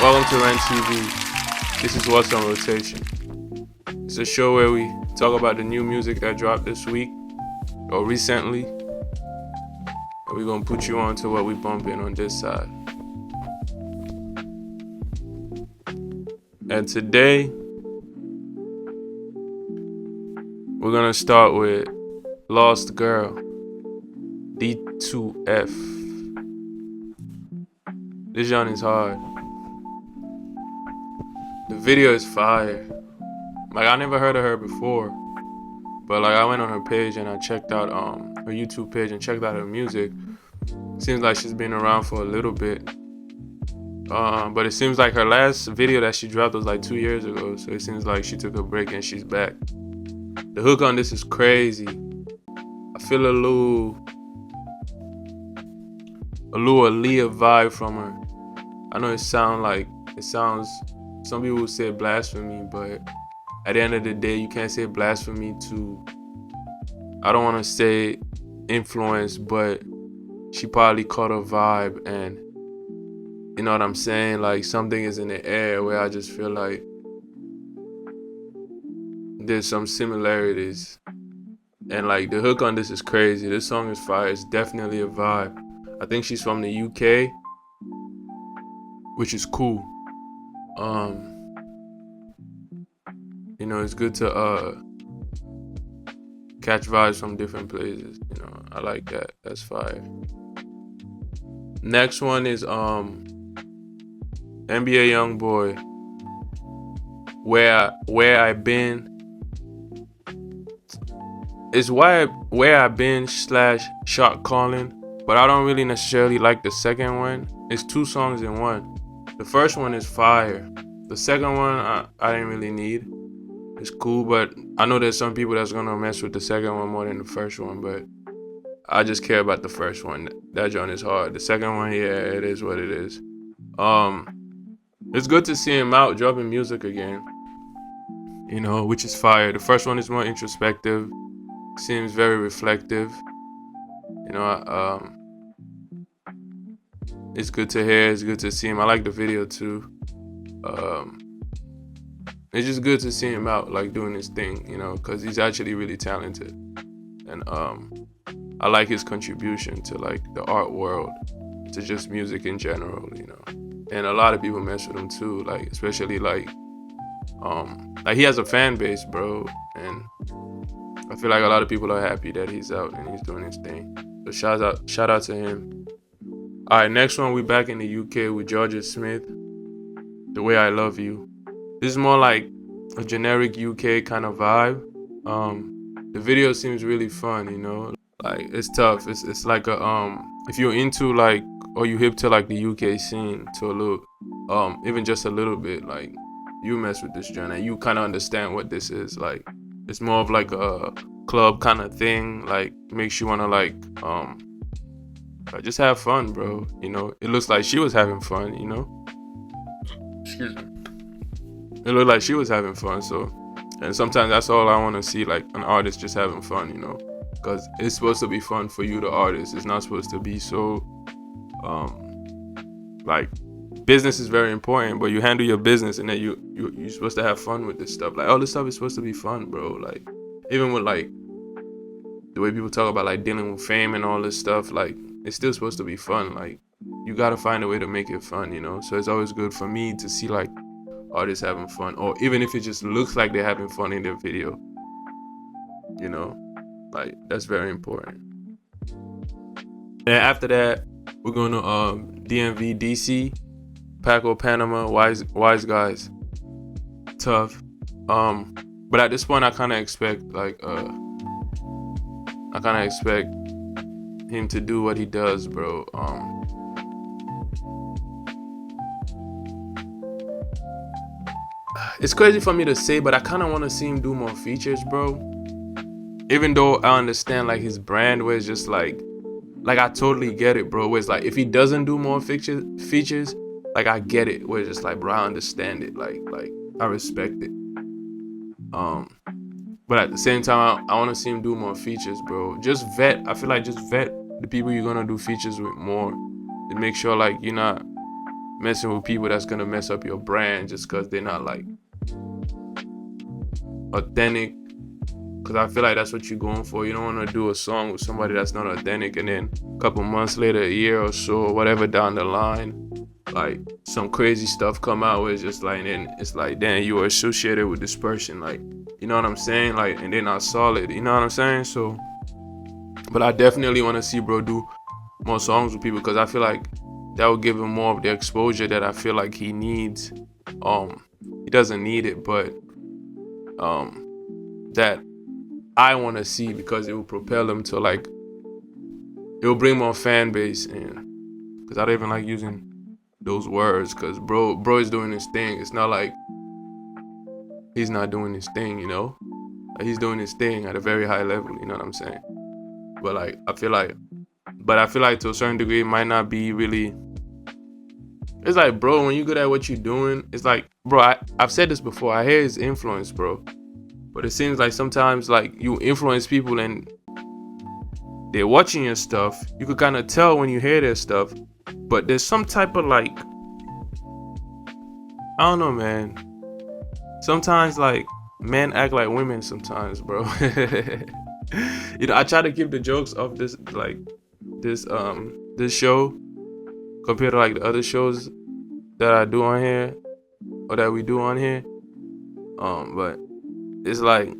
Welcome to renttv. This is What's on Rotation. It's a show where we talk about the new music that dropped this week or recently. And we're going to put you on to what we bumping on this side. And today, we're going to start with Lost Girl, D2F. This genre is hard. The video is fire. Like, I never heard of her before, but like I went on her page and I checked out her YouTube page and checked out her music. Seems like she's been around for a little bit, but it seems like her last video that she dropped was like 2 years ago. So it seems like she took a break and she's back. The hook on this is crazy. I feel a little Aaliyah vibe from her. I know it sounds. Some people would say blasphemy, but at the end of the day, you can't say blasphemy to, I don't want to say influence, but she probably caught a vibe, and you know what I'm saying? Like, something is in the air where I just feel like there's some similarities. And like, the hook on this is crazy. This song is fire. It's definitely a vibe. I think she's from the UK, which is cool. You know, it's good to catch vibes from different places. You know, I like that. That's fire. Next one is NBA Youngboy. Where I been. It's where I been / shot Callin, but I don't really necessarily like the second one. It's 2 songs in one. The first one is fire. The second one I didn't really need. It's cool, but I know there's some people that's gonna mess with the second one more than the first one, but I just care about the first one. That joint is hard. The second one, yeah, it is what it is. It's good to see him out dropping music again, you know, which is fire. The first one is more introspective, seems very reflective. You know, it's good to hear. It's good to see him. I like the video too. It's just good to see him out, like, doing his thing, you know, because he's actually really talented. And I like his contribution to, like, the art world, to just music in general, you know. And a lot of people mess with him too, like, especially like he has a fan base, bro. And I feel like a lot of people are happy that he's out and he's doing his thing. So shout out to him. All right, next one, we back in the UK with Jorja Smith, The Way I Love You. This is more like a generic UK kind of vibe. The video seems really fun, you know. Like, it's tough. It's like a if you're into, like, or you hip to like the UK scene to a little, even just a little bit, like, you mess with this joint and you kind of understand what this is. Like, it's more of like a club kind of thing. Like, makes you wanna like just have fun, bro. You know, it looks like she was having fun. You know. Excuse me. It looked like she was having fun, so, and sometimes that's all I want to see, like, an artist just having fun, you know, because it's supposed to be fun for you, the artist. It's not supposed to be so, like, business is very important, but you handle your business and then you're supposed to have fun with this stuff. Like, all this stuff is supposed to be fun, bro. Like, even with, like, the way people talk about, like, dealing with fame and all this stuff, like, it's still supposed to be fun. Like, you got to find a way to make it fun, you know. So it's always good for me to see, like, artists having fun, or even if it just looks like they're having fun in their video, you know, like, that's very important. And after that, we're going to DMV DC, Paco, Panama, Wise Guys, tough. But at this point, I kind of expect him to do what he does, bro. It's crazy for me to say, but I kind of want to see him do more features, bro. Even though I understand, like, his brand, where it's just like I totally get it, bro. Where it's like, if he doesn't do more features, like, I get it. Where it's just like, bro, I understand it. Like I respect it. But at the same time, I want to see him do more features, bro. I feel like just vet the people you're gonna do features with more, and make sure, like, you're not messing with people that's gonna mess up your brand just because they're not like authentic. Because I feel like that's what you're going for. You don't want to do a song with somebody that's not authentic, and then a couple months later, a year or so, or whatever down the line, like some crazy stuff come out where it's just like, then it's like, damn, you were associated with this person, like, you know what I'm saying? Like, and they're not solid, you know what I'm saying? So, but I definitely want to see bro do more songs with people, because I feel like that would give him more of the exposure that I feel like he needs. He doesn't need it, but that I want to see, because it will propel him to, like, it will bring more fan base in. Because I don't even like using those words, because bro is doing his thing. It's not like he's not doing his thing, you know? Like, he's doing his thing at a very high level, you know what I'm saying? But like, I feel like to a certain degree, it might not be really. It's like, bro, when you're good at what you're doing, it's like, bro, I've said this before, I hear his influence, bro. But it seems like sometimes, like, you influence people and they're watching your stuff. You could kind of tell when you hear their stuff. But there's some type of, like, I don't know, man. Sometimes, like, men act like women sometimes, bro. You know, I try to keep the jokes of this, like, this show compared to, like, the other shows that I do on here, or that we do on here. But it's like,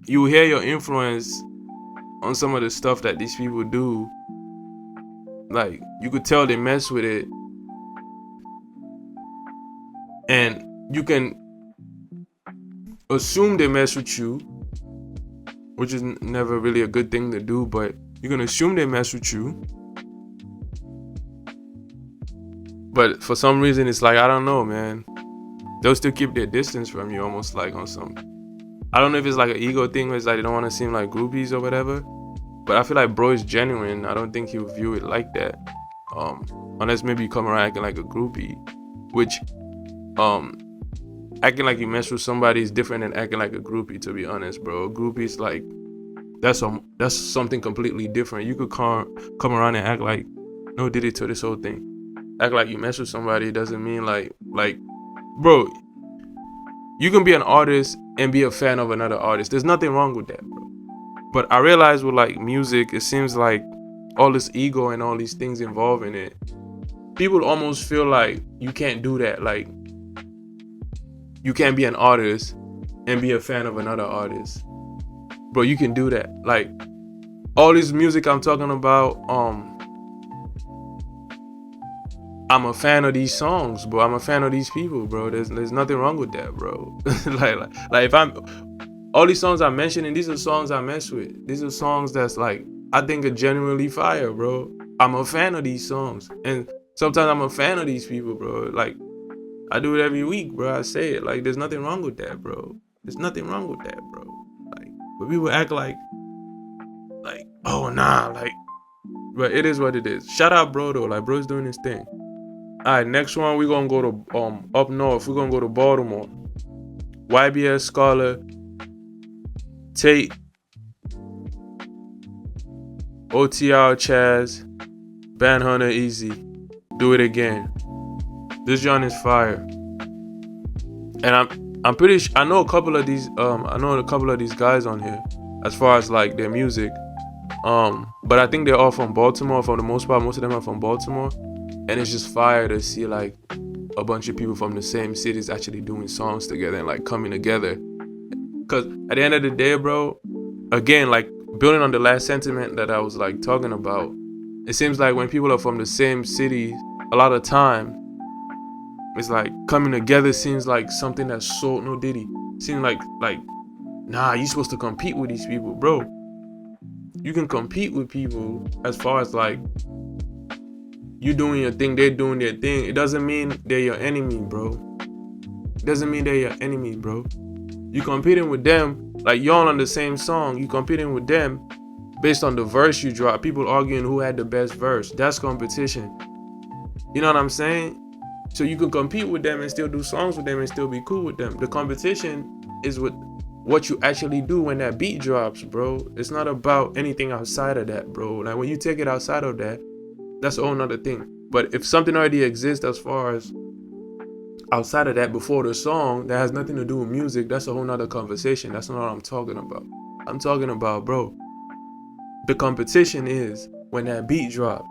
you hear your influence on some of the stuff that these people do. Like, you could tell they mess with it, and you can assume they mess with you, which is never really a good thing to do, but you can assume they mess with you. But for some reason, it's like, I don't know, man. They'll still keep their distance from you, almost like on some, I don't know if it's like an ego thing, where it's like they don't want to seem like groupies or whatever. But I feel like bro is genuine. I don't think he'll view it like that. Unless maybe you come around acting like a groupie, which acting like you mess with somebody is different than acting like a groupie, to be honest, bro. A groupie is like, that's something completely different. You could come around and act like, no did it to this whole thing. Act like you mess with somebody doesn't mean like, bro, you can be an artist and be a fan of another artist. There's nothing wrong with that, bro. But I realize with, like, music, it seems like all this ego and all these things involved in it, people almost feel like you can't do that. Like, you can't be an artist and be a fan of another artist. Bro, you can do that. Like, all this music I'm talking about, I'm a fan of these songs, bro. I'm a fan of these people, bro. There's nothing wrong with that, bro. like if I'm, all these songs I'm mentioning, these are songs I mess with. These are songs that's like, I think are genuinely fire, bro. I'm a fan of these songs. And sometimes I'm a fan of these people, bro. Like, I do it every week, bro. I say it. Like, there's nothing wrong with that, bro. There's nothing wrong with that, bro. Like, but people act like, oh, nah, like, but it is what it is. Shout out, bro, though. Like, bro's doing his thing. All right, next one, we're going to go to, up north. We're going to go to Baltimore. YBS, Skola, Tate, OTR, Chaz, Bandhunta, Izzy. Do It Again. This joint is fire. And I'm pretty sure, I know a couple of these guys on here, as far as like their music. But I think they're all from Baltimore. For the most part, most of them are from Baltimore. And it's just fire to see like a bunch of people from the same cities actually doing songs together and like coming together. Cause at the end of the day, bro, again, like building on the last sentiment that I was like talking about, it seems like when people are from the same city, a lot of time, it's like coming together seems like something that's so no diddy. Seems like nah, you supposed to compete with these people, bro. You can compete with people as far as like you doing your thing, they're doing their thing. It doesn't mean they're your enemy, bro. It doesn't mean they're your enemy, bro. You competing with them, like y'all on the same song. You competing with them based on the verse you drop. People arguing who had the best verse. That's competition. You know what I'm saying? So you can compete with them and still do songs with them and still be cool with them. The competition is with what you actually do when that beat drops, bro. It's not about anything outside of that, bro. Like when you take it outside of that, that's a whole nother thing. But if something already exists as far as outside of that before the song that has nothing to do with music, that's a whole nother conversation. That's not what I'm talking about. I'm talking about, bro, the competition is when that beat drop.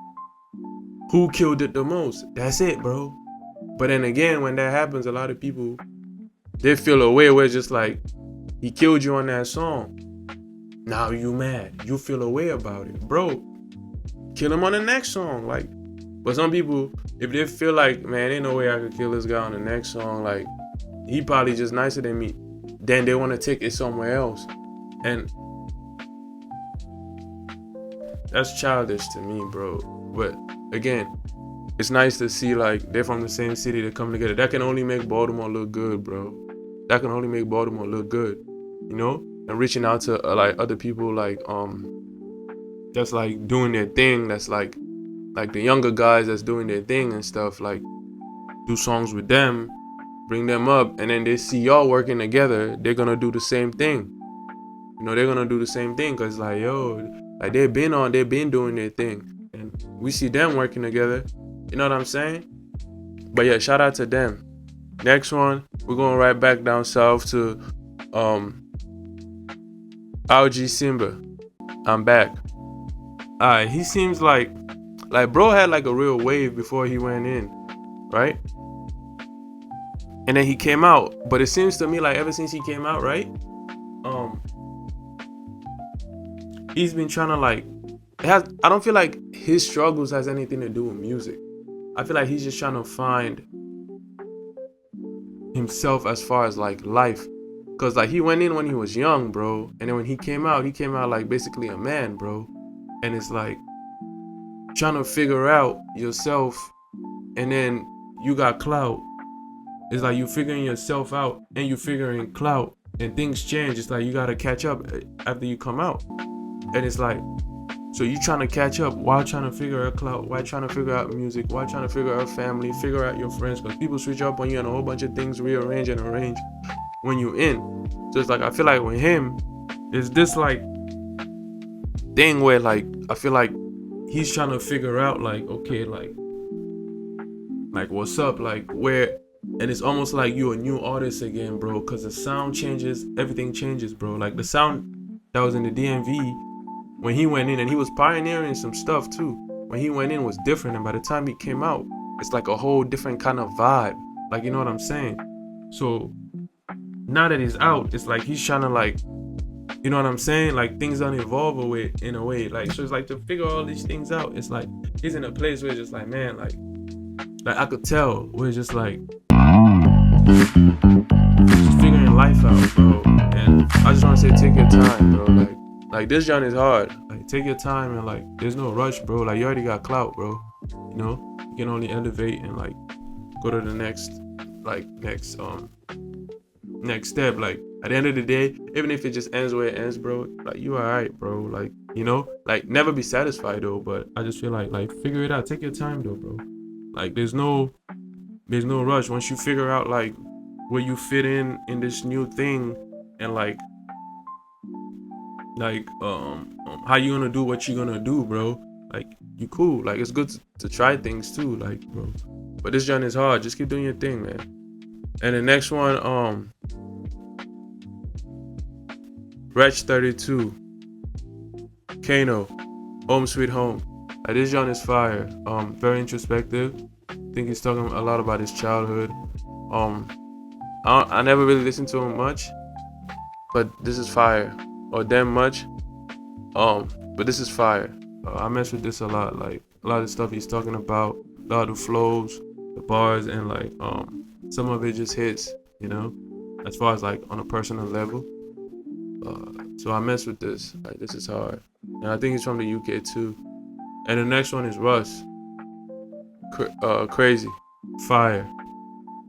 Who killed it the most? That's it, bro. But then again, when that happens, a lot of people, they feel a way where it's just like, he killed you on that song. Now you mad. You feel a way about it. Bro, kill him on the next song. Like, but some people, if they feel like, man, ain't no way I could kill this guy on the next song, like, he probably just nicer than me, then they want to take it somewhere else. And that's childish to me, bro. But again, it's nice to see, like, they're from the same city, they come together. That can only make Baltimore look good, bro. That can only make Baltimore look good, you know? And reaching out to, like, other people, like, that's, like, doing their thing, that's, like the younger guys that's doing their thing and stuff, like, do songs with them, bring them up, and then they see y'all working together, they're gonna do the same thing. You know, they're gonna do the same thing, because, like, yo, like, they've been doing their thing. And we see them working together. You know what I'm saying? But yeah, shout out to them. Next one, we're going right back down south to RG Simba. I'm back. Alright, he seems like bro had like a real wave before he went in, right? And then he came out. But it seems to me like ever since he came out, right? He's been trying to like, I don't feel like his struggles has anything to do with music. I feel like he's just trying to find himself as far as like life. Cause like he went in when he was young, bro. And then when he came out like basically a man, bro. And it's like trying to figure out yourself, and then you got clout. It's like you figuring yourself out and you figuring clout, and things change. It's like you gotta catch up after you come out. And it's like, so you trying to catch up while trying to figure out clout, while trying to figure out music, while trying to figure out family, figure out your friends, because people switch up on you and a whole bunch of things rearrange and arrange when you in. So it's like, I feel like with him, it's this like thing where like, I feel like he's trying to figure out like, okay, like what's up, like where, and it's almost like you're a new artist again, bro, because the sound changes, everything changes, bro. Like the sound that was in the DMV when he went in, and he was pioneering some stuff too. When he went in was different, and by the time he came out, it's like a whole different kind of vibe. Like, you know what I'm saying? So now that he's out, it's like he's trying to like, you know what I'm saying? Like things don't evolve away in a way. Like, so it's like to figure all these things out. It's like he's in a place where it's just like, man, like I could tell where it's just like just figuring life out, bro. And I just want to say, take your time, bro. Like this joint is hard. Like take your time, and like there's no rush, bro. Like you already got clout, bro. You know, you can only elevate and like go to the next step. Like at the end of the day, even if it just ends where it ends, bro, like you alright, bro. Like, you know, like never be satisfied though. But I just feel like figure it out. Take your time though, bro. Like there's no rush. Once you figure out like where you fit in this new thing, and like how you gonna do what you gonna do, bro. Like you cool. Like it's good to try things too, like, bro. But this joint is hard. Just keep doing your thing, man. And the next one, WRETCH32, Kano, Home Sweet Home. Like this joint is fire. Very introspective. I think he's talking a lot about his childhood. I never really listened to him much, but this is fire. Or damn much. But this is fire. I mess with this a lot. Like a lot of stuff he's talking about, a lot of the flows, the bars, and like some of it just hits, you know, as far as like on a personal level. So I mess with this. Like this is hard. And I think he's from the UK too. And the next one is Russ. Crazy. Fire.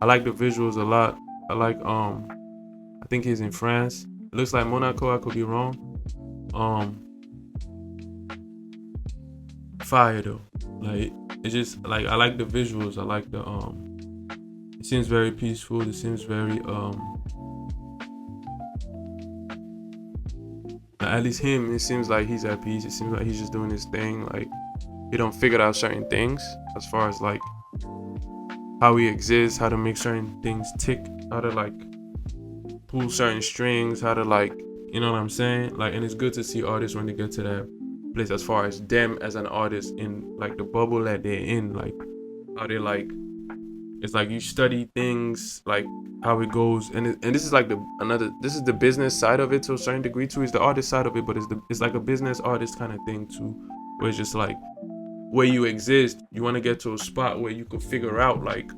I like the visuals a lot. I like I think he's in France. It looks like Monaco, I could be wrong. Fire though. Like it's just like I like the visuals. I like the it seems very peaceful. It seems very at least him, it seems like he's at peace. It seems like he's just doing his thing. Like he don't figure out certain things as far as like how he exists, how to make certain things tick, how to like pull certain strings, how to like, you know what I'm saying? Like, and it's good to see artists when they get to that place as far as them as an artist in like the bubble that they're in, like how they like, it's like you study things like how it goes, and this is like this is the business side of it to a certain degree too. It's the artist side of it, but it's like a business artist kind of thing too, where it's just like where you exist, you want to get to a spot where you can figure out like,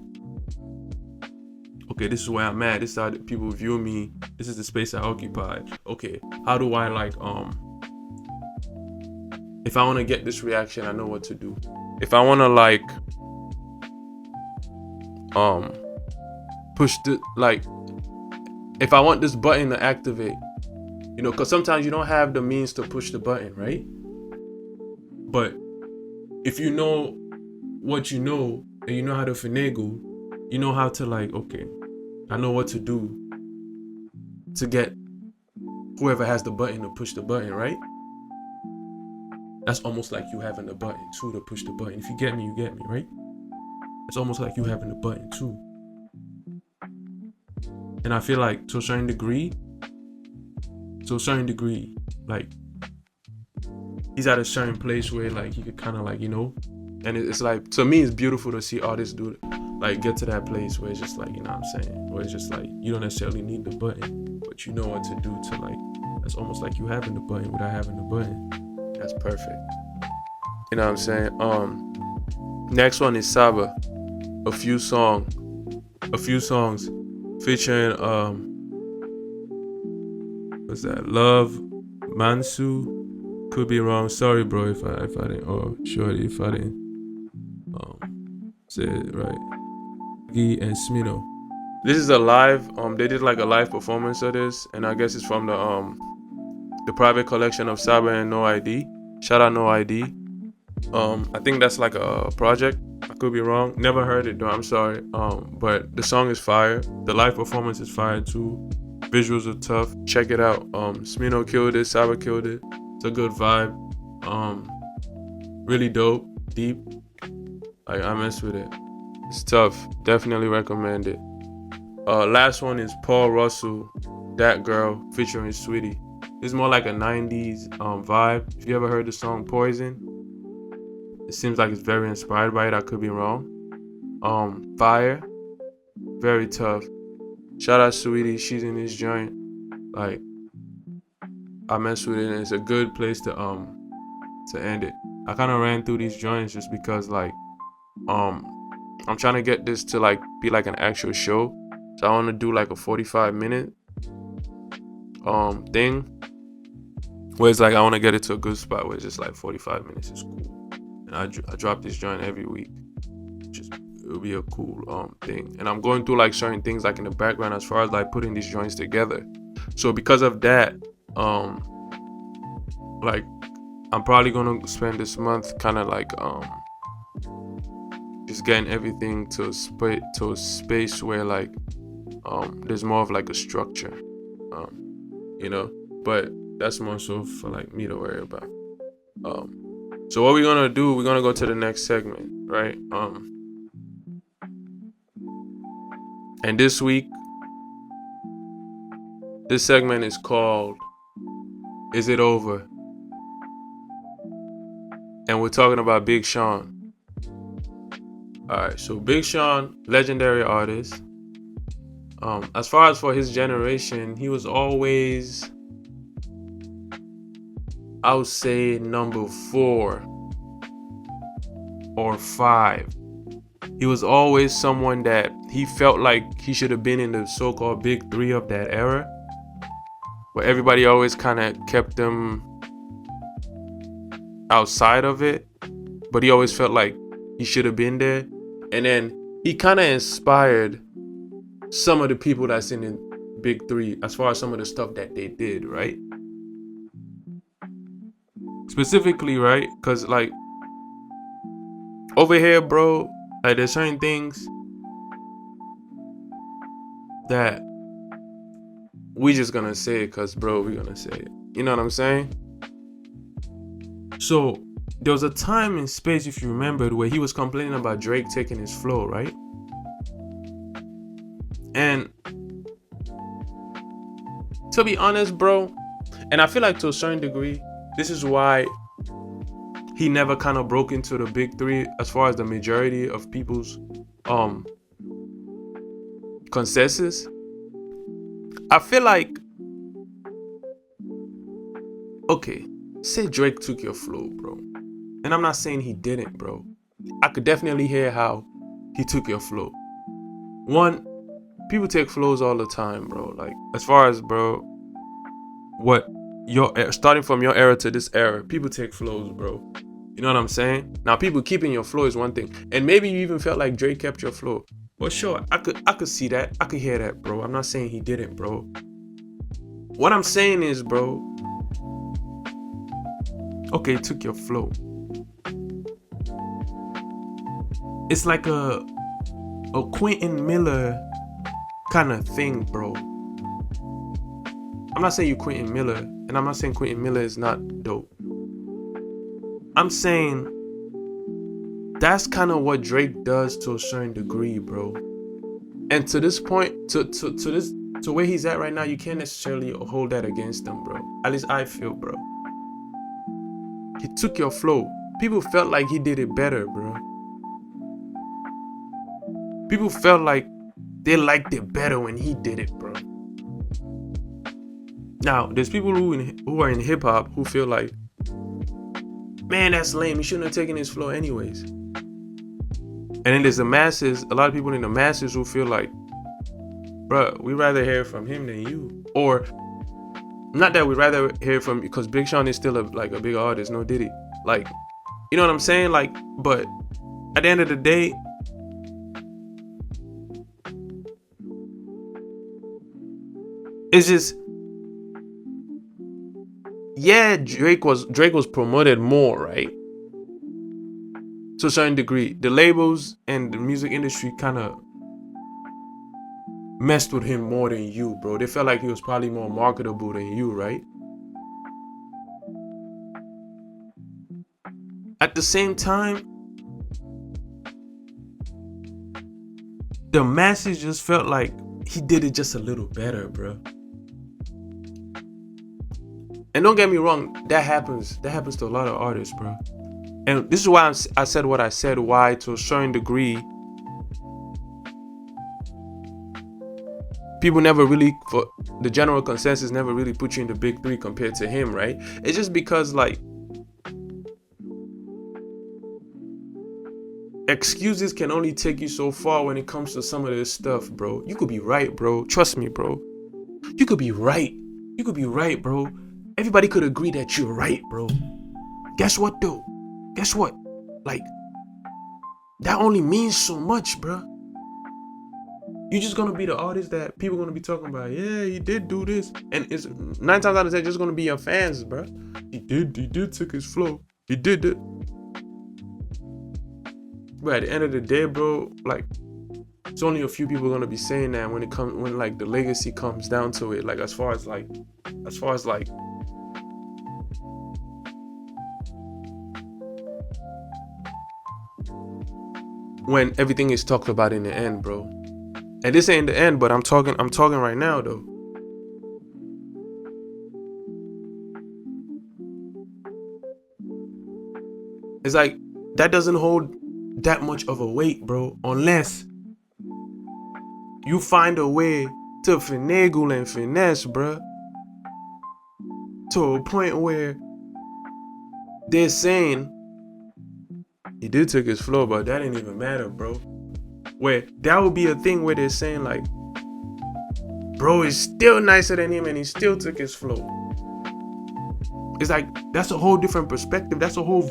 okay, this is where I'm at, this is how people view me, this is the space I occupy. Okay, how do I like if I want to get this reaction, I know what to do. If I want to like push the like, if I want this button to activate, you know, because sometimes you don't have the means to push the button, right? But if you know what you know and you know how to finagle, you know how to like, okay, I know what to do to get whoever has the button to push the button, right? That's almost like you having the button too to push the button. If you get me, you get me, right? It's almost like you having the button too. And I feel like to a certain degree, like he's at a certain place where like he could kind of like, you know, and it's like, to me, it's beautiful to see artists do it, like get to that place where it's just like, you know what I'm saying, where it's just like you don't necessarily need the button, but you know what to do to like, that's almost like you having the button without having the button. That's perfect. You know what I'm saying? Next one is Saba. A few songs featuring what's that? Love, Mansuy. Could be wrong. Sorry, bro, if I didn't, or shorty, if I didn't say it right. And Smino. This is a live. They did like a live performance of this, and I guess it's from the private collection of Saba and No ID. Shout out No ID. I think that's like a project. I could be wrong. Never heard it though. I'm sorry. But the song is fire. The live performance is fire too. Visuals are tough. Check it out. Smino killed it. Saba killed it. It's a good vibe. Really dope. Deep. Like, I mess with it. It's tough. Definitely recommend it. Last one is Paul Russell, That Girl, featuring Saweetie. It's more like a 90s vibe. If you ever heard the song Poison, it seems like it's very inspired by it. I could be wrong. Fire. Very tough. Shout out Saweetie. She's in this joint. Like, I mess with it, and it's a good place to end it. I kind of ran through these joints just because like I'm trying to get this to like be like an actual show. So I want to do like a 45-minute thing where it's like I want to get it to a good spot where it's just like 45 minutes is cool. And I drop this joint every week. It'll be a cool thing. And I'm going through like certain things like in the background as far as like putting these joints together. So because of that, like I'm probably gonna spend this month kind of like just getting everything to a space where like there's more of like a structure, you know. But that's more so for like me to worry about. So what we're gonna do, we're gonna go to the next segment, right? And this week, this segment is called Is It Over? And we're talking about Big Sean. Alright, so Big Sean, legendary artist. As far as for his generation, he was always, I would say, number 4 or 5. He was always someone that he felt like he should have been in the so-called big 3 of that era, where everybody always kind of kept him outside of it, but he always felt like he should have been there. And then he kind of inspired some of the people that's in the big 3 as far as some of the stuff that they did, right? Specifically, right? Because like over here, bro, like there's certain things that we just gonna say it because, bro, we gonna say it. You know what I'm saying? So there was a time and space, if you remembered, where he was complaining about Drake taking his flow, right? And to be honest, bro, and I feel like to a certain degree, this is why he never kind of broke into the big three as far as the majority of people's consensus. I feel like, okay, say Drake took your flow, bro. And I'm not saying he didn't, bro. I could definitely hear how he took your flow. One, people take flows all the time, bro. Like, as far as, bro, starting from your era to this era, people take flows, bro. You know what I'm saying? Now, people keeping your flow is one thing. And maybe you even felt like Drake kept your flow. Well, sure, I could see that. I could hear that, bro. I'm not saying he didn't, bro. What I'm saying is, bro, okay, he took your flow. It's like a Quentin Miller kind of thing, bro. I'm not saying you Quentin Miller, and I'm not saying Quentin Miller is not dope. I'm saying that's kind of what Drake does to a certain degree, bro. And to this point, to where he's at right now, you can't necessarily hold that against him, bro. At least I feel, bro. He took your flow. People felt like he did it better, bro. People felt like they liked it better when he did it, bro. Now, there's people who are in hip hop who feel like, man, that's lame. He shouldn't have taken his flow anyways. And then there's the masses, a lot of people in the masses who feel like, bruh, we'd rather hear from him than you. Or, not that we'd rather hear from, because Big Sean is still a big artist, no Diddy. Like, you know what I'm saying? Like, but at the end of the day, it's just, yeah, Drake was promoted more, right? To a certain degree. The labels and the music industry kind of messed with him more than you, bro. They felt like he was probably more marketable than you, right? At the same time, the masses just felt like he did it just a little better, bro. And don't get me wrong, that happens to a lot of artists, bro. And this is why I said what I said, why to a certain degree, people never really, for the general consensus, never really put you in the big three compared to him, right? It's just because, like, excuses can only take you so far when it comes to some of this stuff, bro. You could be right, bro. Trust me, bro. You could be right. You could be right, bro. Everybody could agree that you're right, bro. Guess what, though? Guess what? Like, that only means so much, bro. You're just gonna be the artist that people gonna be talking about. Yeah, he did do this, and it's 9 times out of 10 just gonna be your fans, bro. He did take his flow. He did it. But at the end of the day, bro, like, it's only a few people gonna be saying that when like the legacy comes down to it. Like, as far as when everything is talked about in the end, bro. And this ain't the end, but I'm talking right now, though. It's like, that doesn't hold that much of a weight, bro, unless you find a way to finagle and finesse, bro, to a point where they're saying he did take his flow, but that didn't even matter, bro. Where that would be a thing where they're saying, like, bro is still nicer than him and he still took his flow. It's like, that's a whole different perspective. That's a whole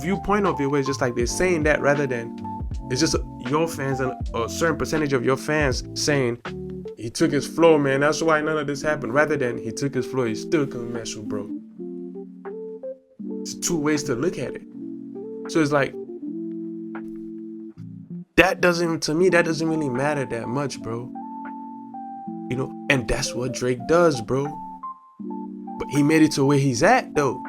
viewpoint of it, where it's just like they're saying that, rather than it's just your fans and a certain percentage of your fans saying he took his flow, man, that's why none of this happened, rather than he took his flow, he still couldn't mess with, bro. It's two ways to look at it. So it's like, to me, that doesn't really matter that much, bro. You know, and that's what Drake does, bro. But he made it to where he's at, though.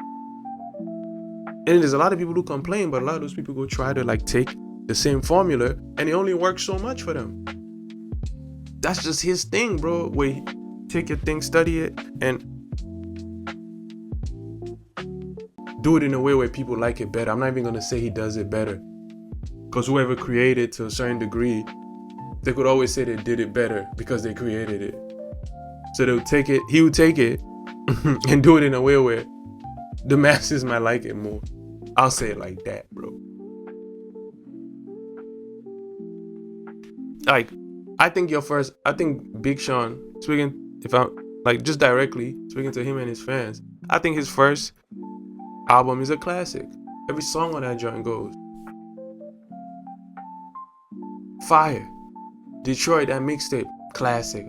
And there's a lot of people who complain, but a lot of those people go try to like take the same formula, and it only works so much for them. That's just his thing, bro. Where take your thing, study it, and do it in a way where people like it better. I'm not even gonna say he does it better, because whoever created to a certain degree, they could always say they did it better because they created it. So they'll take it, he would take it and do it in a way where the masses might like it more. I'll say it like that, bro. Like, I think Big Sean, speaking, if I'm like just directly speaking to him and his fans, I think his first album is a classic. Every song on that joint goes fire. Detroit, that mixtape, classic.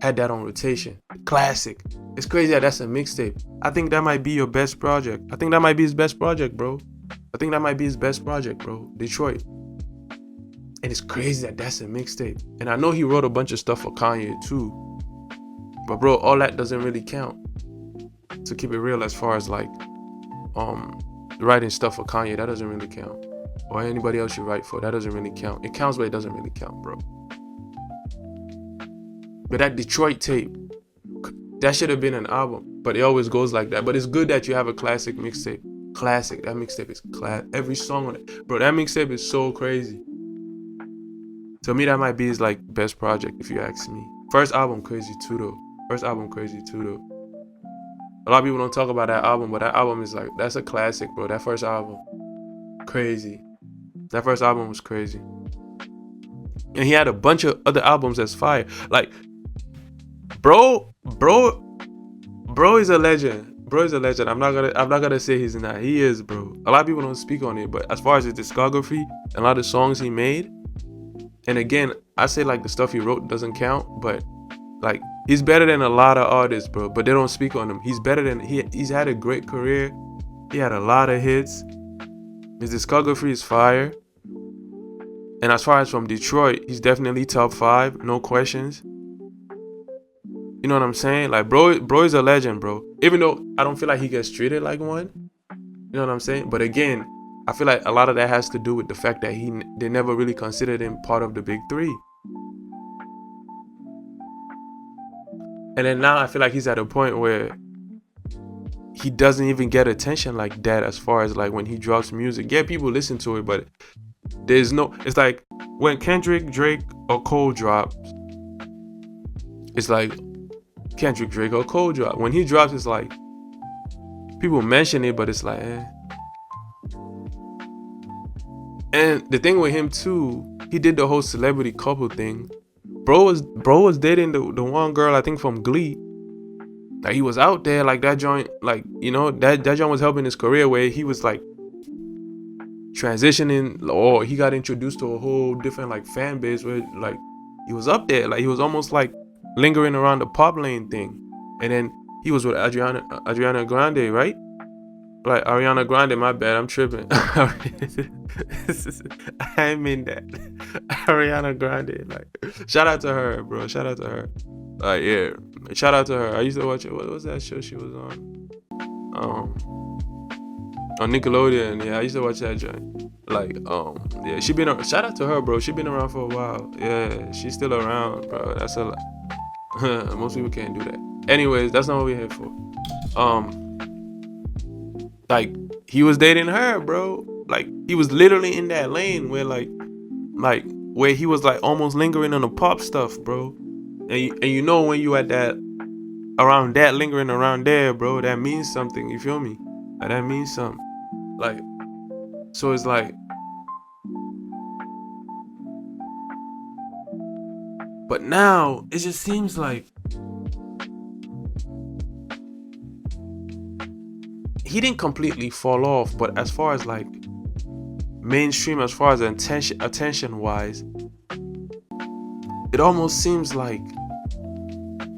Had that on rotation, classic. It's crazy that that's a mixtape. I think that might be your best project. I think that might be his best project, bro. Detroit. And it's crazy that that's a mixtape. And I know he wrote a bunch of stuff for Kanye too. But bro, all that doesn't really count. To keep it real, as far as like writing stuff for Kanye, that doesn't really count. Or anybody else you write for, that doesn't really count. It counts, but it doesn't really count, bro. But that Detroit tape, that should have been an album. But it always goes like that. But it's good that you have a classic mixtape. Classic. That mixtape is class. Every song on it, bro. That mixtape is so crazy. To me, that might be his like best project, if you ask me. First album, crazy too though. A lot of people don't talk about that album, but that album is like, that's a classic, bro. That first album, crazy. That first album was crazy. And he had a bunch of other albums that's fire. Like, bro is a legend. I'm not gonna say he's not. He is, bro. A lot of people don't speak on it, but as far as his discography and a lot of songs he made, and again, I say like the stuff he wrote doesn't count, but like he's better than a lot of artists, bro. But they don't speak on him. He's better than he's had a great career. He had a lot of hits. His discography is fire. And as far as from Detroit, he's definitely top 5, no questions. You know what I'm saying? Like, bro is a legend, bro. Even though I don't feel like he gets treated like one. You know what I'm saying? But again, I feel like a lot of that has to do with the fact that they never really considered him part of the big 3. And then now I feel like he's at a point where he doesn't even get attention like that, as far as like when he drops music. Yeah, people listen to it, but there's no, it's like when Kendrick, Drake, or Cole drops, it's like Kendrick, Drake, or Cole drop. When he drops, it's like people mention it, but it's like, eh. And the thing with him too, he did the whole celebrity couple thing. Bro was dating the one girl, I think from Glee. Like, he was out there, like that joint, like, you know, that joint was helping his career, where he was like transitioning, or he got introduced to a whole different like fan base, where like he was up there, like he was almost like lingering around the pop lane thing. And then he was with Ariana Grande, right? Like Ariana Grande, my bad, I'm tripping. I mean that. Ariana Grande, like, shout out to her, bro. Shout out to her. Like, yeah, shout out to her. I used to watch it. What was that show she was on? On Nickelodeon. Yeah, I used to watch that joint. Like, yeah, she been. Shout out to her, bro. She been around for a while. Yeah, she's still around, bro. That's a lot. Most people can't do that. Anyways, that's not what we're here for. Like, he was dating her, bro. Like, he was literally in that lane where like where he was like almost lingering on the pop stuff, bro. And you know, when you at that, around that, lingering around there, bro, that means something. You feel me? Like, that means something. Like, so it's like, but now it just seems like he didn't completely fall off, but as far as like mainstream, as far as attention wise, it almost seems like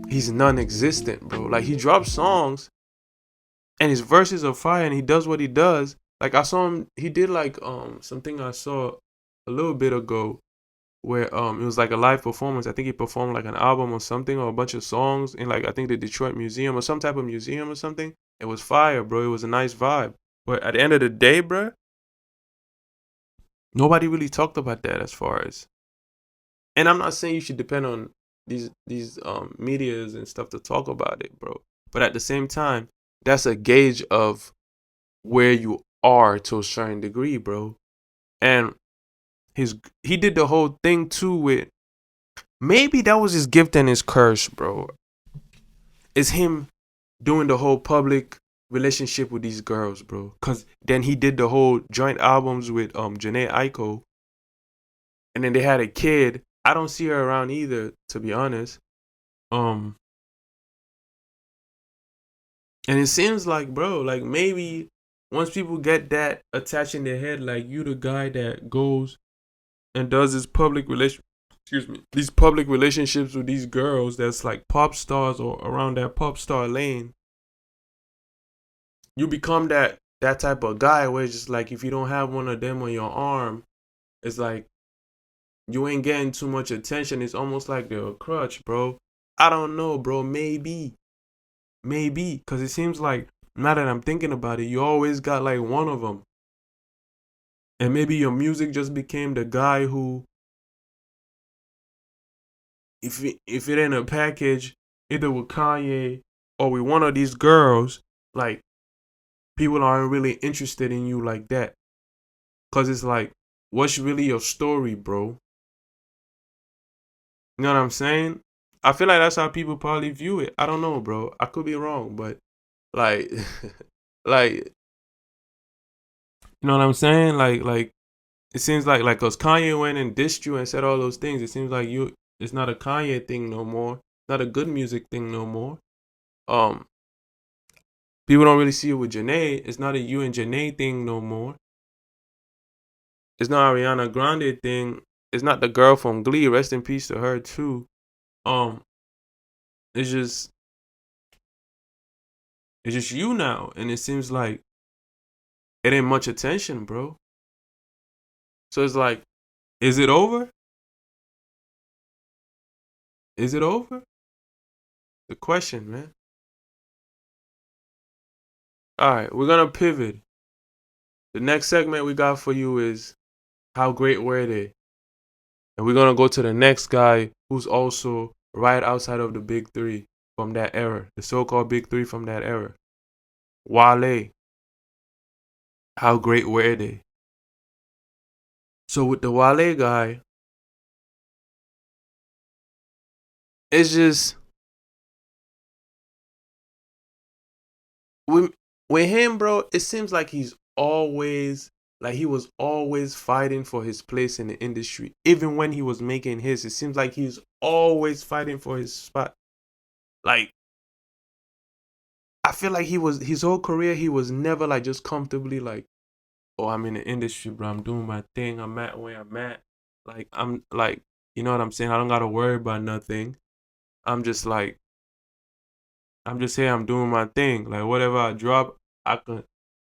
he's non-existent, bro. Like, he drops songs and his verses are fire and he does what he does. Like, I saw him, he did like something I saw a little bit ago where it was like a live performance. I think he performed like an album or something, or a bunch of songs in like, I think the Detroit Museum or some type of museum or something. It was fire, bro. It was a nice vibe. But at the end of the day, bruh, nobody really talked about that as far as. And I'm not saying you should depend on these medias and stuff to talk about it, bro. But at the same time, that's a gauge of where you are to a certain degree, bro. And he did the whole thing too with, maybe that was his gift and his curse, bro. It's him doing the whole public relationship with these girls, bro. Cause then he did the whole joint albums with Janae Aiko, and then they had a kid. I don't see her around either, to be honest. And it seems like, bro, like maybe once people get that attached in their head, like you the guy that goes and does this these public relationships with these girls that's like pop stars or around that pop star lane, you become that type of guy where it's just like if you don't have one of them on your arm, it's like you ain't getting too much attention. It's almost like they're a crutch, bro. I don't know, bro. Maybe. Because it seems like, now that I'm thinking about it, you always got like one of them. And maybe your music just became the guy who, if it ain't a package, either with Kanye or with one of these girls, like, people aren't really interested in you like that. Because it's like, what's really your story, bro? You know what I'm saying? I feel like that's how people probably view it. I don't know, bro. I could be wrong, but like, like, you know what I'm saying? Like, it seems like cause Kanye went and dissed you and said all those things. It seems like it's not a Kanye thing no more. Not a good music thing no more. People don't really see it with Janae. It's not a you and Janae thing no more. It's not Ariana Grande thing. It's not the girl from Glee. Rest in peace to her too. It's just you now, and it seems like it ain't much attention, bro. So it's like, is it over? Is it over? The question, man. All right, we're gonna pivot. The next segment we got for you is how great were they? And we're gonna go to the next guy who's also right outside of the big three from that era, the so-called big three from that era. Wale. How great were they? So with the Wale guy, it's just with him, bro. It seems like he was always fighting for his place in the industry. Even when he was making his, it seems like he's always fighting for his spot. Like, I feel like his whole career, he was never like just comfortably like, oh, I'm in the industry, bro. I'm doing my thing. I'm at where I'm at. Like, I'm like, you know what I'm saying? I don't gotta worry about nothing. I'm just here. I'm doing my thing. Like, whatever I drop,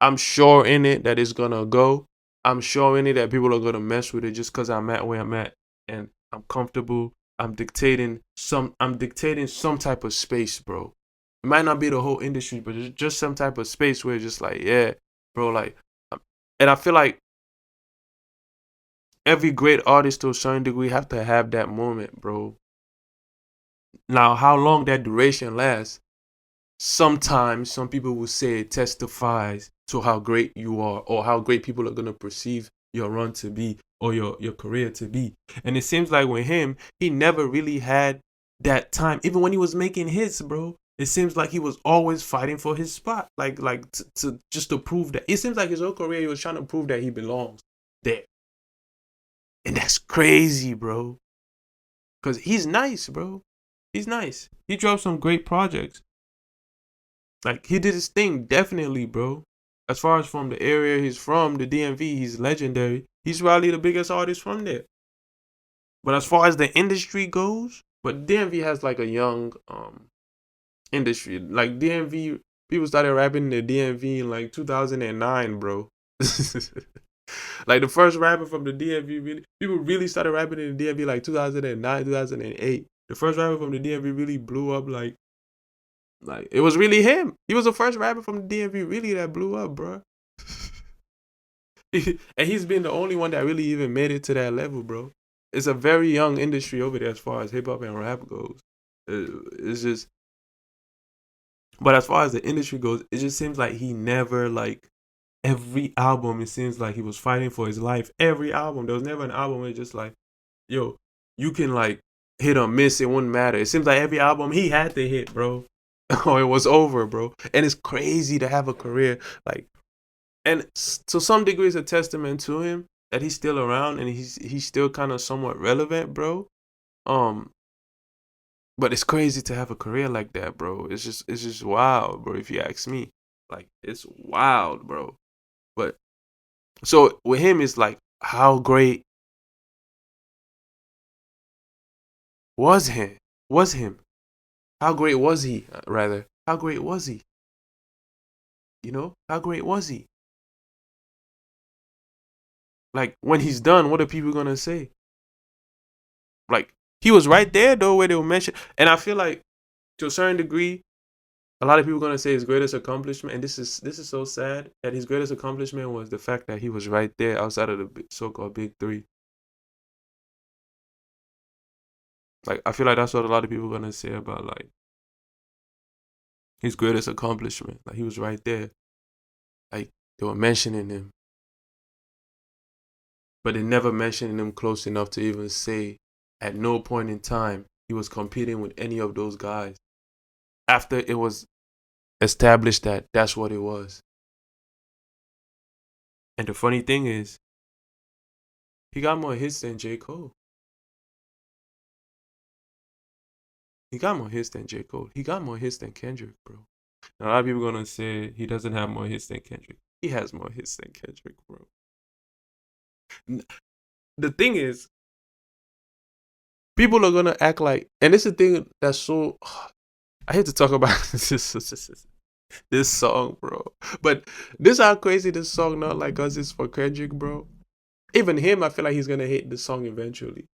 I'm sure in it that it's gonna go. I'm sure in it that people are gonna mess with it just because I'm at where I'm at and I'm comfortable. I'm dictating some type of space, bro. It might not be the whole industry, but it's just some type of space where it's just like, yeah, bro, like, and I feel like every great artist to a certain degree have to have that moment, bro. Now, how long that duration lasts, sometimes some people will say it testifies to how great you are or how great people are going to perceive your run to be or your career to be. And it seems like with him, he never really had that time. Even when he was making hits, bro, it seems like he was always fighting for his spot. Like to just to prove that. It seems like his whole career, he was trying to prove that he belongs there. And that's crazy, bro. Because he's nice, bro. He's nice. He dropped some great projects. Like, he did his thing, definitely, bro. As far as from the area he's from, the DMV, he's legendary. He's probably the biggest artist from there. But as far as the industry goes, but DMV has like a young industry. Like, DMV, people started rapping in the DMV in like 2009, bro. Like, the first rapper from the DMV, people really started rapping in the DMV like 2009, 2008. The first rapper from the DMV really blew up like it was really him. He was the first rapper from the DMV really that blew up, bro. And he's been the only one that really even made it to that level, bro. It's a very young industry over there as far as hip hop and rap goes. It's just, but as far as the industry goes, it just seems like he never like every album. It seems like he was fighting for his life. Every album, there was never an album where it's just like, yo, you can like hit or miss, it wouldn't matter. It seems like every album he had to hit, bro. Or it was over, bro. And it's crazy to have a career like, and to some degree, it's a testament to him that he's still around and he's still kind of somewhat relevant, bro. Um, but it's crazy to have a career like that, bro. It's just wild, bro. If you ask me, like it's wild, bro. But so with him, it's like how great was him? Was him? How great was he? Rather, how great was he? You know, how great was he? Like when he's done, what are people gonna say? Like he was right there though, where they were mentioned, and I feel like to a certain degree, a lot of people are gonna say his greatest accomplishment, and this is so sad that his greatest accomplishment was the fact that he was right there outside of the so-called big three. Like I feel like that's what a lot of people are gonna say about like his greatest accomplishment. Like he was right there. Like they were mentioning him, but they never mentioned him close enough to even say at no point in time he was competing with any of those guys. After it was established that that's what it was. And the funny thing is, he got more hits than J. Cole. He got more hits than J. Cole. He got more hits than Kendrick, bro. Now, a lot of people are gonna say he doesn't have more hits than Kendrick. He has more hits than Kendrick, bro. The thing is, people are gonna act like, and this is the thing that's so. I hate to talk about this song, bro. But this how crazy this song Not Like Us is for Kendrick, bro. Even him, I feel like he's gonna hate this song eventually.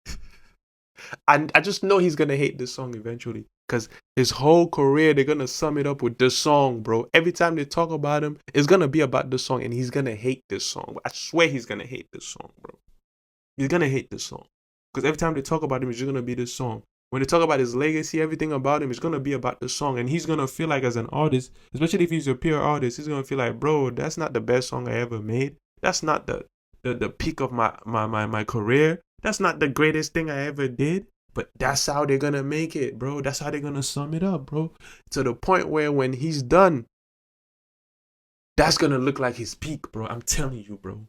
And I just know he's gonna hate this song eventually. Cause his whole career, they're gonna sum it up with this song, bro. Every time they talk about him, it's gonna be about this song, and he's gonna hate this song. I swear he's gonna hate this song, bro. He's gonna hate this song. Because every time they talk about him, it's just gonna be this song. When they talk about his legacy, everything about him, it's gonna be about the song. And he's gonna feel like as an artist, especially if he's a pure artist, he's gonna feel like, bro, that's not the best song I ever made. That's not the peak of my career. That's not the greatest thing I ever did. But that's how they're gonna make it, bro. That's how they're gonna sum it up, bro. To the point where when he's done, that's gonna look like his peak, bro. I'm telling you, bro.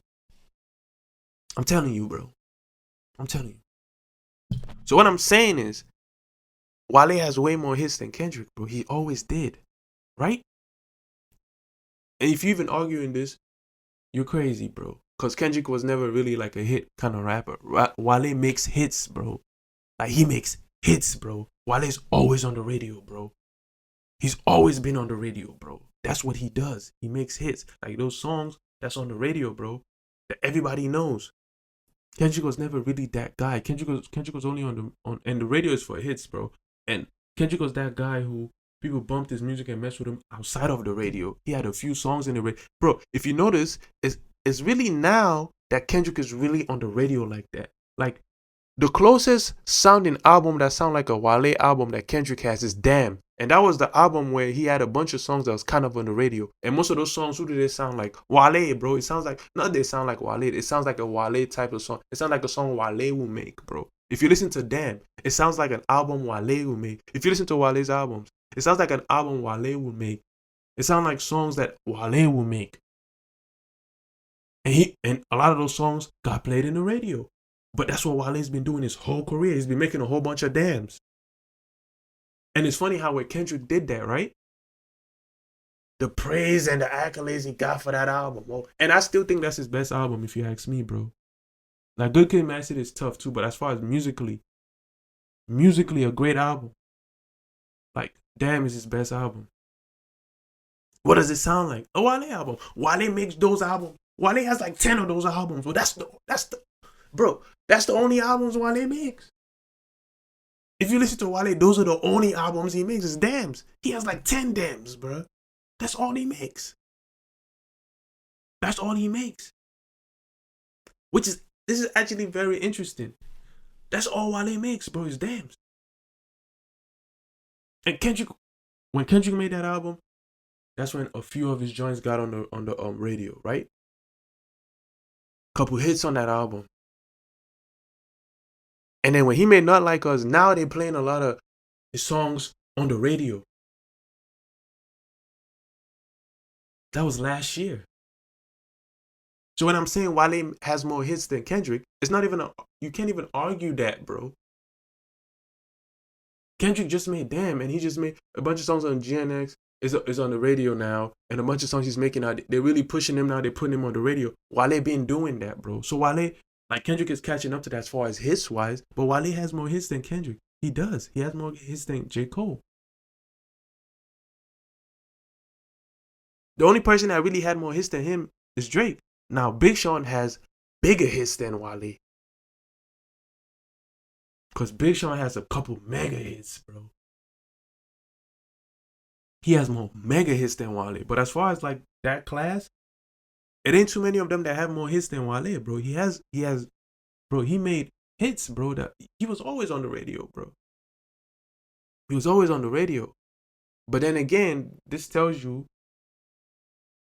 I'm telling you, bro. I'm telling you. So what I'm saying is, Wale has way more hits than Kendrick, bro. He always did, right? And if you even arguing this, you're crazy, bro. Because Kendrick was never really like a hit kind of rapper. Wale makes hits, bro. Like he makes hits, bro. Wale's always on the radio, bro. He's always been on the radio, bro. That's what he does. He makes hits. Like those songs that's on the radio, bro, that everybody knows. Kendrick was never really that guy. Kendrick was only on and the radio is for hits, bro. And Kendrick was that guy who people bumped his music and messed with him outside of the radio. He had a few songs in the radio. Bro, if you notice, it's really now that Kendrick is really on the radio like that. Like the closest sounding album that sound like a Wale album that Kendrick has is Damn. And that was the album where he had a bunch of songs that was kind of on the radio. And most of those songs, who do they sound like? Wale, bro. It sounds like, not they sound like Wale. It sounds like a Wale type of song. It sounds like a song Wale will make, bro. If you listen to Damn, it sounds like an album Wale will make. If you listen to Wale's albums, it sounds like an album Wale will make. It sounds like songs that Wale will make. And a lot of those songs got played in the radio. But that's what Wale's been doing his whole career. He's been making a whole bunch of dams. And it's funny how Kendrick did that, right? The praise and the accolades he got for that album. Well, and I still think that's his best album, if you ask me, bro. Like, Good Kid, Mad City is tough, too. But as far as musically a great album. Like, Damn is his best album. What does it sound like? A Wale album. Wale makes those albums. Wale has like 10 of those albums. Well, that's the only albums Wale makes. If you listen to Wale, those are the only albums he makes. Is Dams. He has like 10 Dams, bro. That's all he makes. That's all he makes. This is actually very interesting. That's all Wale makes, bro, is dams. And when Kendrick made that album, that's when a few of his joints got on the radio, right? Couple hits on that album. And then when he made Not Like Us, now they playing a lot of his songs on the radio. That was last year. So when I'm saying Wale has more hits than Kendrick, it's not even you can't even argue that, bro. Kendrick just made Damn, and he just made a bunch of songs on GNX. Is on the radio now, and a bunch of songs he's making out. They're really pushing him now. They're putting him on the radio. Wale been doing that, bro. So Wale, like Kendrick is catching up to that as far as hits wise, but Wale has more hits than Kendrick. He does. He has more hits than J. Cole. The only person that really had more hits than him is Drake. Now Big Sean has bigger hits than Wale. Because Big Sean has a couple mega hits, bro. He has more mega hits than Wale. But as far as like that class, it ain't too many of them that have more hits than Wale, bro. He made hits, bro. That he was always on the radio, bro. He was always on the radio. But then again, this tells you,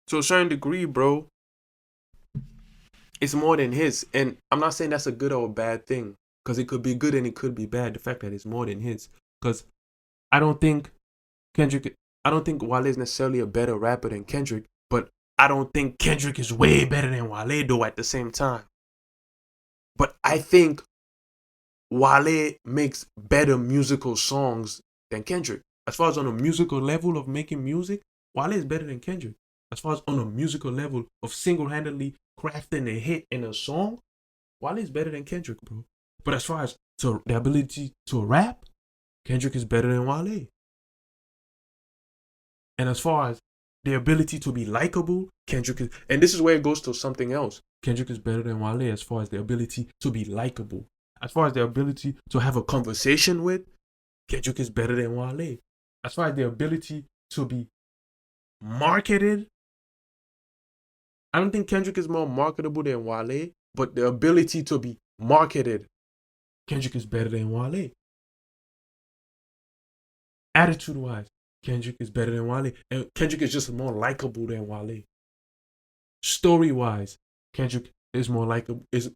to a certain degree, bro, it's more than his. And I'm not saying that's a good or a bad thing, because it could be good and it could be bad. The fact that it's more than his, because I don't think Wale is necessarily a better rapper than Kendrick, but I don't think Kendrick is way better than Wale though at the same time. But I think Wale makes better musical songs than Kendrick. As far as on a musical level of making music, Wale is better than Kendrick. As far as on a musical level of single-handedly crafting a hit in a song, Wale is better than Kendrick, bro. But as far as the ability to rap, Kendrick is better than Wale. And as far as the ability to be likable, Kendrick is, and this is where it goes to something else. Kendrick is better than Wale as far as the ability to be likable. As far as the ability to have a conversation with, Kendrick is better than Wale. As far as the ability to be marketed, I don't think Kendrick is more marketable than Wale, but the ability to be marketed, Kendrick is better than Wale. Attitude-wise, Kendrick is better than Wale. And Kendrick is just more likable than Wale. Story-wise, Kendrick is more likable, is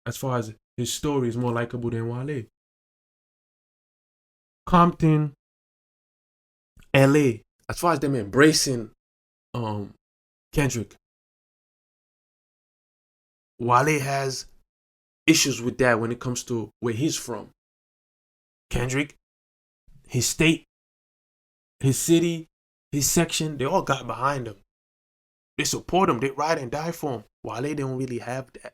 as far as his story is more likable than Wale. Compton, LA, as far as them embracing Kendrick, Wale has issues with that when it comes to where he's from. Kendrick, his state, his city, his section, they all got behind him. They support him. They ride and die for him. Wale, they don't really have that.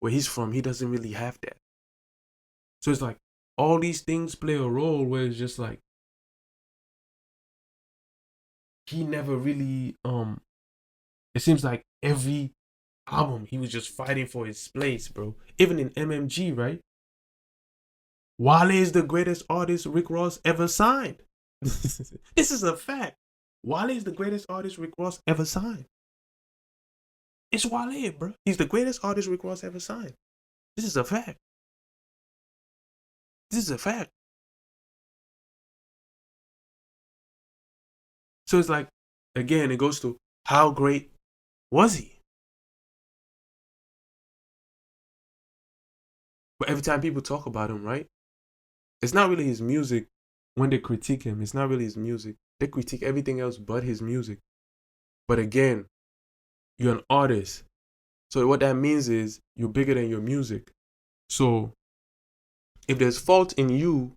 Where he's from, he doesn't really have that. So it's like all these things play a role where it's just like he never really it seems like every album he was just fighting for his place, bro. Even in MMG, right? Wale is the greatest artist Rick Ross ever signed. This is a fact. Wale is the greatest artist Rick Ross ever signed. It's Wale, bro. He's the greatest artist Rick Ross ever signed. This is a fact. This is a fact. So it's like, again, it goes to how great was he? But every time people talk about him, right? It's not really his music. When they critique him, it's not really his music. They critique everything else but his music. But again, you're an artist. So what that means is you're bigger than your music. So if there's fault in you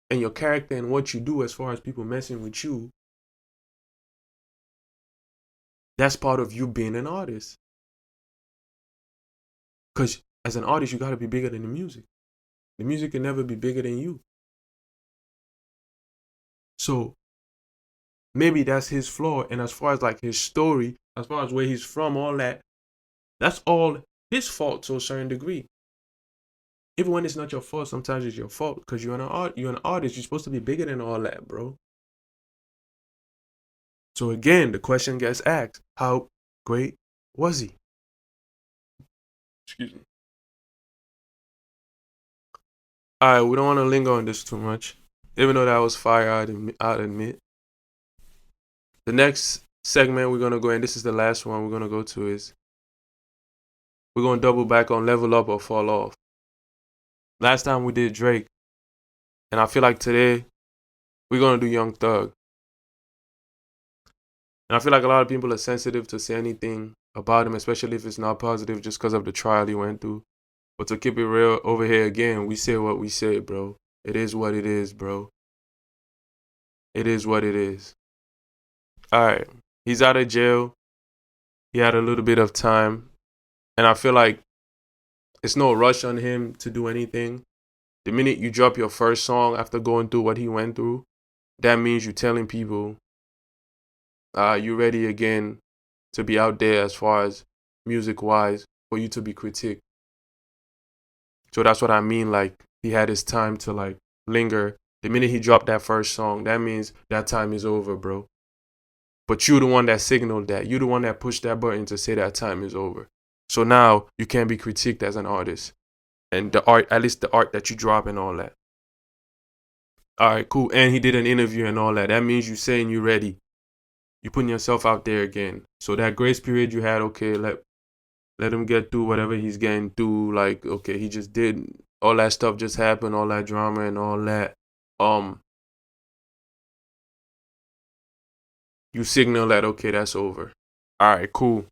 and your character and what you do as far as people messing with you, that's part of you being an artist. Because as an artist, you got to be bigger than the music. The music can never be bigger than you. So maybe that's his flaw. And as far as like his story, as far as where he's from, all that, that's all his fault to a certain degree. Even when it's not your fault, sometimes it's your fault because you're an artist. You're supposed to be bigger than all that, bro. So again, the question gets asked: how great was he? Excuse me. All right, we don't want to linger on this too much. Even though that was fire, I'd admit. The next segment we're gonna go, and this is the last one we're gonna go to, is we're gonna double back on level up or fall off. Last time we did Drake, and I feel like today we're gonna do Young Thug. And I feel like a lot of people are sensitive to say anything about him, especially if it's not positive, just because of the trial he went through. But to keep it real over here again, we say what we say, bro. It is what it is, bro. It is what it is. All right. He's out of jail. He had a little bit of time. And I feel like it's no rush on him to do anything. The minute you drop your first song after going through what he went through, that means you're telling people you're ready again to be out there as far as music-wise for you to be critiqued. So that's what I mean. Like, he had his time to like linger. The minute he dropped that first song, that means that time is over, bro. But you're the one that signaled that. You're the one that pushed that button to say that time is over. So now you can't be critiqued as an artist. And the art, at least the art that you drop and all that. All right, cool. And he did an interview and all that. That means you saying you're ready. You're putting yourself out there again. So that grace period you had, okay, let him get through whatever he's getting through. Like, okay, he just did all that stuff, just happened, all that drama and all that. You signal that, okay, that's over. All right, cool.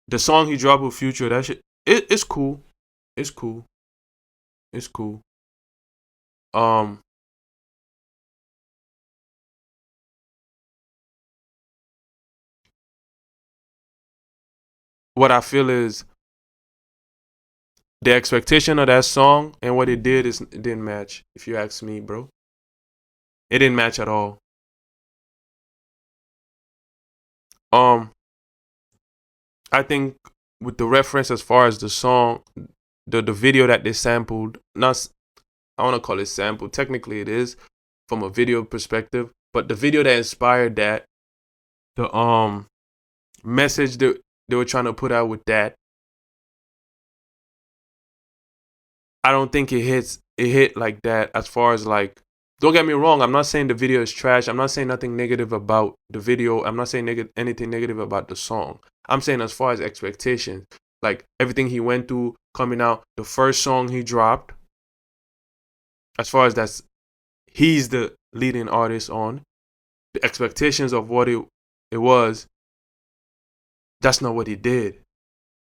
The song he dropped with Future, that shit, it's cool. It's cool. It's cool. What I feel is the expectation of that song and what it did it didn't match. If you ask me, bro, it didn't match at all. I think with the reference as far as the song, the video that they sampled, not I want to call it sample. Technically, it is from a video perspective, but the video that inspired that, the message that they were trying to put out with that, I don't think it hit like that. As far as like, don't get me wrong, I'm not saying the video is trash. I'm not saying nothing negative about the video. I'm not saying anything negative about the song. I'm saying as far as expectations, like everything he went through coming out, the first song he dropped, as far as he's the leading artist on, the expectations of what it was, that's not what he did.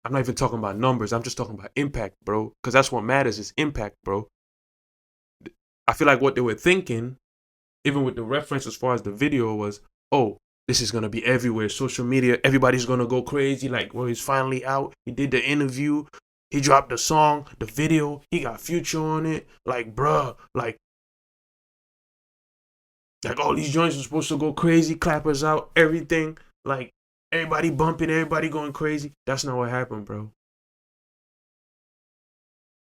I'm not even talking about numbers. I'm just talking about impact, bro. Because that's what matters is impact, bro. I feel like what they were thinking, even with the reference as far as the video was, oh, this is going to be everywhere. Social media, everybody's going to go crazy. Like, well, he's finally out. He did the interview. He dropped the song, the video. He got Future on it. Like, bruh, like all these joints are supposed to go crazy. Clappers out, everything. Like, everybody bumping, everybody going crazy. That's not what happened, bro.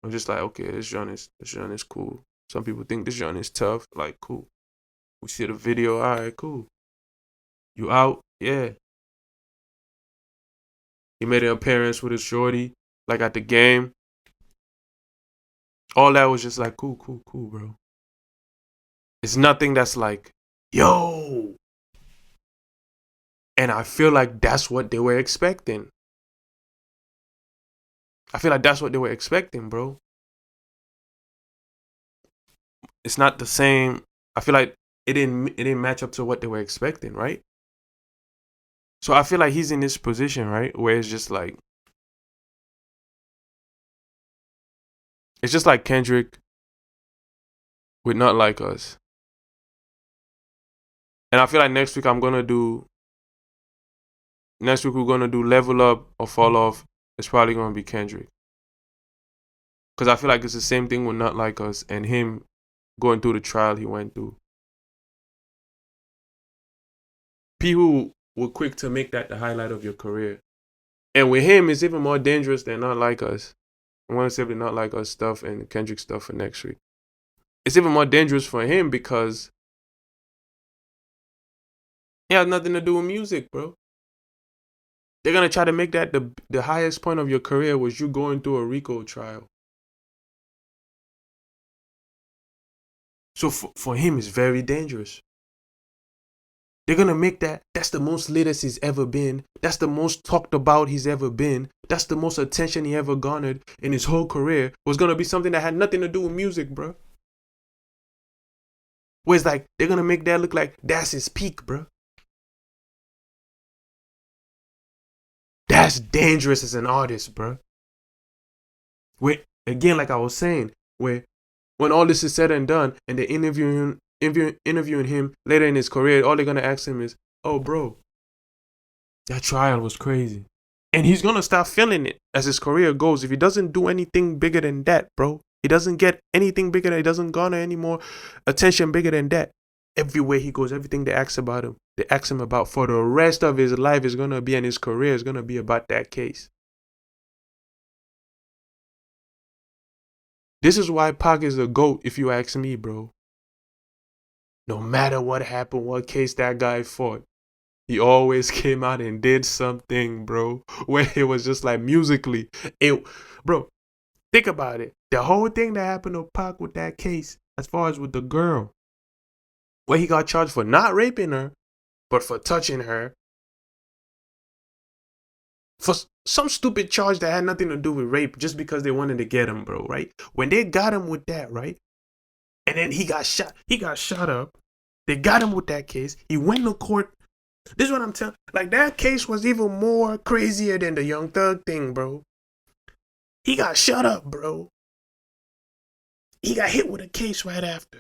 I'm just like, okay, this joint is cool. Some people think this joint is tough. Like, cool. We see the video. All right, cool. You out? Yeah. He made an appearance with his shorty, like at the game. All that was just like, cool, bro. It's nothing that's like, yo. And I feel like that's what they were expecting. I feel like that's what they were expecting, bro. It's not the same. I feel like it didn't match up to what they were expecting, right? So I feel like he's in this position, right, where it's just like Kendrick with Not Like Us. And I feel like next week we're gonna do Level Up or Fall Off. It's probably gonna be Kendrick. Because I feel like it's the same thing with Not Like Us and him going through the trial he went through. People were quick to make that the highlight of your career. And with him, it's even more dangerous than Not Like Us. I want to save the Not Like Us stuff and Kendrick stuff for next week. It's even more dangerous for him because it has nothing to do with music, bro. They're gonna try to make that the highest point of your career was you going through a RICO trial. So for him, it's very dangerous. They're gonna make that's the most latest he's ever been. That's the most talked about he's ever been. That's the most attention he ever garnered in his whole career. Was gonna be something that had nothing to do with music, bro. Where it's like they're gonna make that look like that's his peak, bro. That's dangerous as an artist, bro. Where again, like I was saying, where when all this is said and done, and they're interviewing him later in his career, all they're gonna ask him is, "Oh, bro, that trial was crazy," and he's gonna start feeling it as his career goes. If he doesn't do anything bigger than that, bro, he doesn't get anything bigger. He doesn't garner any more attention bigger than that. Everywhere he goes, everything they ask about him, they ask him about for the rest of his life is gonna be, and his career is gonna be about that case. This is why Pac is the GOAT, if you ask me, bro. No matter what happened, what case that guy fought, he always came out and did something, bro. Where it was just like musically. Bro, think about it. The whole thing that happened to Pac with that case, as far as with the girl, where he got charged for not raping her, but for touching her. For some stupid charge that had nothing to do with rape, just because they wanted to get him, bro, right? When they got him with that, right? And then he got shot up. They got him with that case. He went to court. This is what I'm telling. Like, that case was even more crazier than the Young Thug thing, bro. He got shut up, bro. He got hit with a case right after.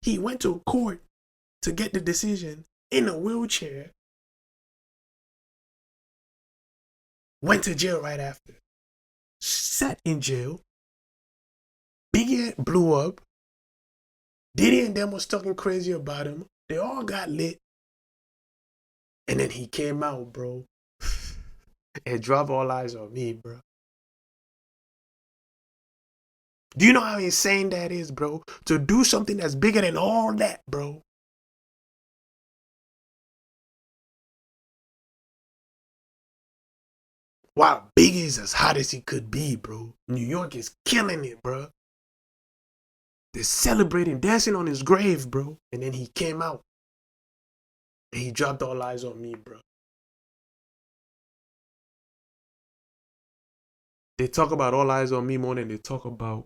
He went to court to get the decision in a wheelchair. Went to jail right after. Sat in jail. Biggie blew up. Diddy and them was talking crazy about him. They all got lit. And then he came out, bro. And dropped all eyes on me, bro. Do you know how insane that is, bro? To do something that's bigger than all that, bro. Wow, Biggie is as hot as he could be, bro. New York is killing it, bro. They're celebrating, dancing on his grave, bro. And then he came out. And he dropped all eyes on me, bro. They talk about all eyes on me more than they talk about.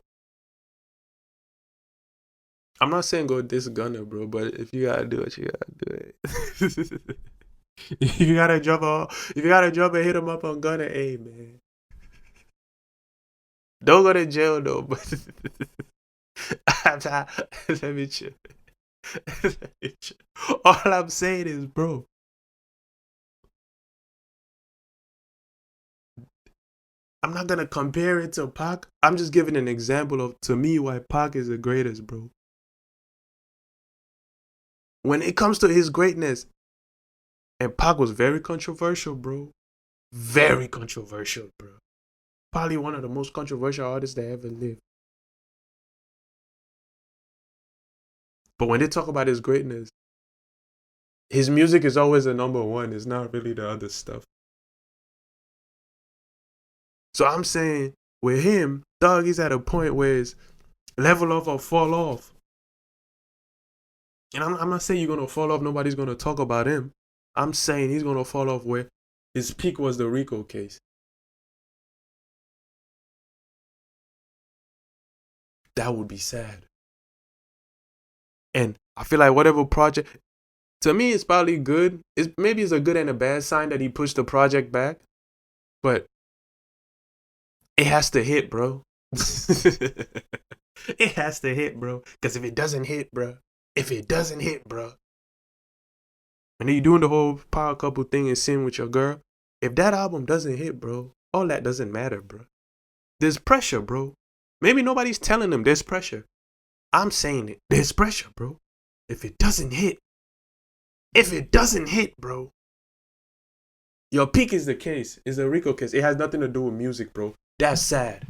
I'm not saying go this Gunner, bro, but if you gotta do it, you gotta do it. If you gotta jump and hit him up on Gunner, hey, man. Don't go to jail, though, but let me chill. All I'm saying is, bro, I'm not gonna compare it to Pac. I'm just giving an example of, to me, why Pac is the greatest, bro. When it comes to his greatness, and Pac was very controversial, bro. Very controversial, bro. Probably one of the most controversial artists that ever lived. But when they talk about his greatness, his music is always the number one. It's not really the other stuff. So I'm saying, with him, dog, he's at a point where it's level off or fall off. And I'm not saying you're going to fall off. Nobody's going to talk about him. I'm saying he's going to fall off where his peak was the RICO case. That would be sad. And I feel like whatever project, to me, it's probably good. Maybe it's a good and a bad sign that he pushed the project back. But it has to hit, bro. It has to hit, bro. Because if it doesn't hit, bro. And then you're doing the whole power couple thing and sin with your girl. If that album doesn't hit, bro, all that doesn't matter, bro. There's pressure, bro. Maybe nobody's telling them there's pressure. I'm saying it. There's pressure, bro. If it doesn't hit, bro, your peak is the case. It's a RICO case. It has nothing to do with music, bro. That's sad.